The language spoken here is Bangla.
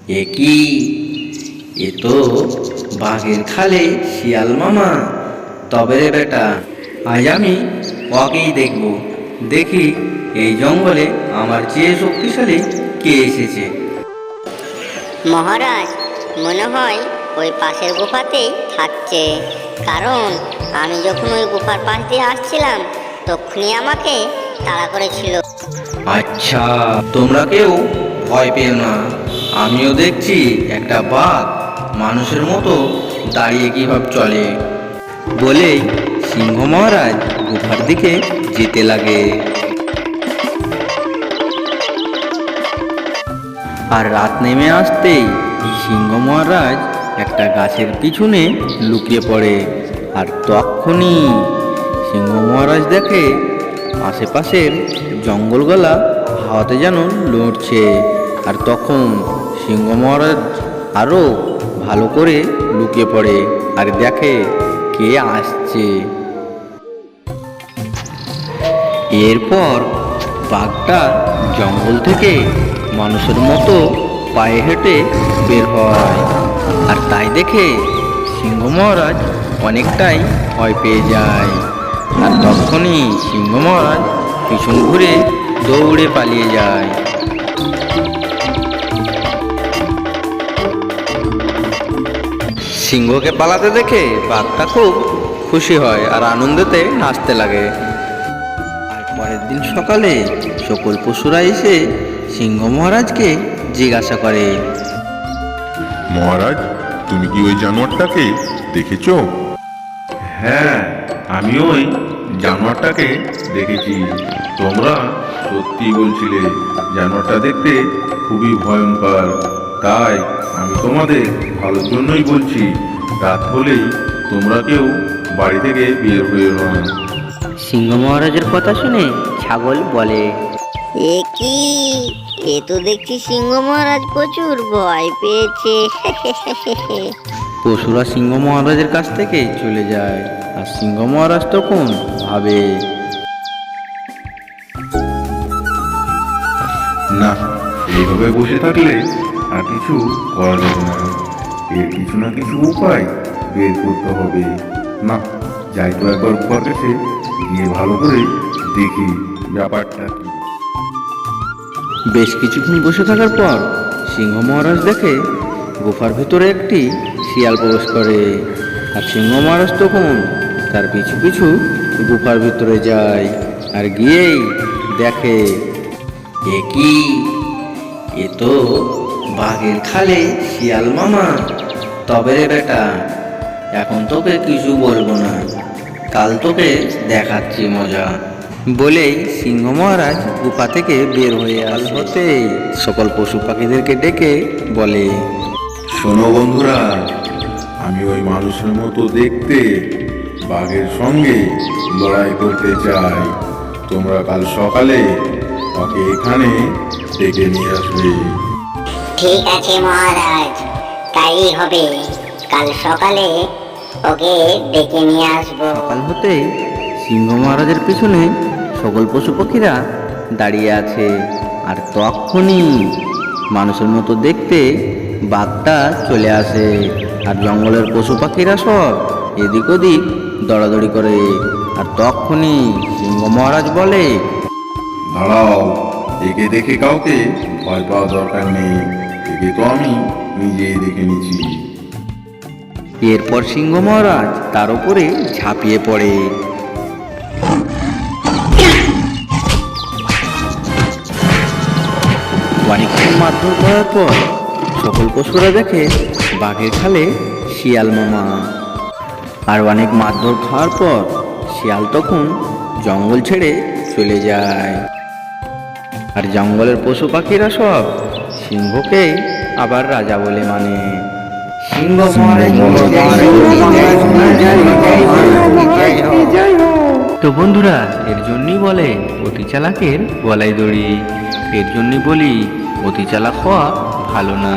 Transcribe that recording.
এ কি? এ তো বাঘের খালে শিয়াল মামা। তবে রে বেটা, আজ আমি ওকেই দেখব। দেখি এই জঙ্গলে আমার চেয়ে শক্তিশালী কে এসেছে। মহারাজ, মনে হয় ওই পাশের গুফাতেই থাকছে। কারণ আমি যখন ওই গুফার পাশ দিয়ে আসছিলাম তখনই আমাকে তাড়া করেছিল। আচ্ছা, তোমরা কেউ ভয় পেও না। আমিও দেখছি একটা বাঘ মানুষের মতো দাঁড়িয়ে কিভাবে চলে। বলেই সিংহ মহারাজ গুফার দিকে যেতে লাগে। আর রাত নেমে আসতেই সিংহ মহারাজ একটা গাছের পিছনে লুকিয়ে পড়ে। আর তখনই সিংহ মহারাজ দেখে আশেপাশের জঙ্গলগুলা হাওয়াতে যেন লড়ছে। আর তখন সিংহ মহারাজ আরও ভালো করে লুকিয়ে পড়ে আর দেখে কে আসছে। এরপর বাঘটা জঙ্গল থেকে মানুষের মতো পায়ে হেঁটে বের হয়। আর তাই দেখে সিংহ মহারাজ অনেকটাই ভয় পেয়ে যায়। আর তখনই সিংহ মহারাজ পিছন ঘুরে দৌড়ে পালিয়ে যায়। সিংহকে পালাতে দেখে বাঘটা খুব খুশি হয় আর আনন্দেতে নাচতে লাগে। আর পরের দিন সকালে সকল পশুরা এসে সিংহ মহারাজকে জিজ্ঞাসা করে, মহারাজ, তুমি কি ওই জানোয়ারটাকে দেখেছো? হ্যাঁ, আমি ওই জানোয়ারটাকে দেখেছি। তোমরা সত্যি বলছিলে জানোয়ারটা দেখতে খুবই ভয়ঙ্কর। তাই আমি তোমাদের ভালোর জন্যই বলছি, রাত হলেই তোমরা কেউ বাড়ি থেকে বের হয়ে না। সিংহ মহারাজের কথা শুনে ছাগল বলে, এ কি? এ তো দেখছি সিংহ মহারাজ প্রচুর ভয় পেয়েছে। পশুরা সিংহ মহারাজের কাছ থেকে চলে যায়। আর সিংহ মহারাজ তখন ভাবে, না, এইভাবে বসে থাকলে আর কিছু করা যাবে না। এর কিছু না কিছু উপায় বের করতে হবে। না, যাই তো একবার উপর কাছে গিয়ে ভালো করে দেখি ব্যাপারটা কি। বেশ কিছুক্ষণ বসে থাকার পর সিংহ মহারাজ দেখে গুফার ভেতরে একটি শিয়াল প্রবেশ করে। আর সিংহ মহারাজ তখন তার পিছু পিছু গুফার ভিতরে যায়। আর গিয়েই দেখে, এ কি? এ তো বাঘের খালে শিয়াল মামা। তবে রে বেটা, এখন তোকে কিছু বলবো না, কাল তোকে দেখাচ্ছি মজা। বলেই সিংহ মহারাজ গুফা থেকে বের হয়ে হতেই সকল পশু পাখিদেরকে ডেকে বলে, শোনো বন্ধুরা, আমি ওই মানুষের মতো দেখতে বাঘের সঙ্গে লড়াই করতে চাই। তোমরা কাল সকালে ওকে এখানে ডেকে নিয়ে আসবে। ঠিক আছে মহারাজ, তাই হবে। কাল সকালে ওকে ডেকে নিয়ে আসবো। সকাল হতেই সিংহ মহারাজের পিছনে সকল পশু পাখিরা দাঁড়িয়ে আছে। আর তখনই মানুষের মতো দেখতে বাঘটা চলে আসে। আর জঙ্গলের পশু পাখিরা সব এদিক ওদিক দৌড়াদৌড়ি করে। আর তখনই সিংহ মহারাজ বলে, দাঁড়াও, একে দেখে কাউকে ভয় পাওয়া দরকার নেই। একে তো আমি নিজেই দেখে নিচ্ছি। এরপর সিংহ মহারাজ তার উপরে ঝাঁপিয়ে পড়ে। অনেকক্ষণ মারধর করার পর সকল পশুরা দেখে বাঘের খালে শিয়াল মামা। আর অনেক মারধর খাওয়ার পর শিয়াল তখন জঙ্গল ছেড়ে চলে যায়। আর জঙ্গলের পশু পাখিরা সব সিংহকে আবার রাজা বলে মানে। সিংহ তো বন্ধুরা, এর জন্যই বলে অতি চালাকের গলায় দড়ি। এর জন্যই বলি অতি চালাক হওয়া ভালো না।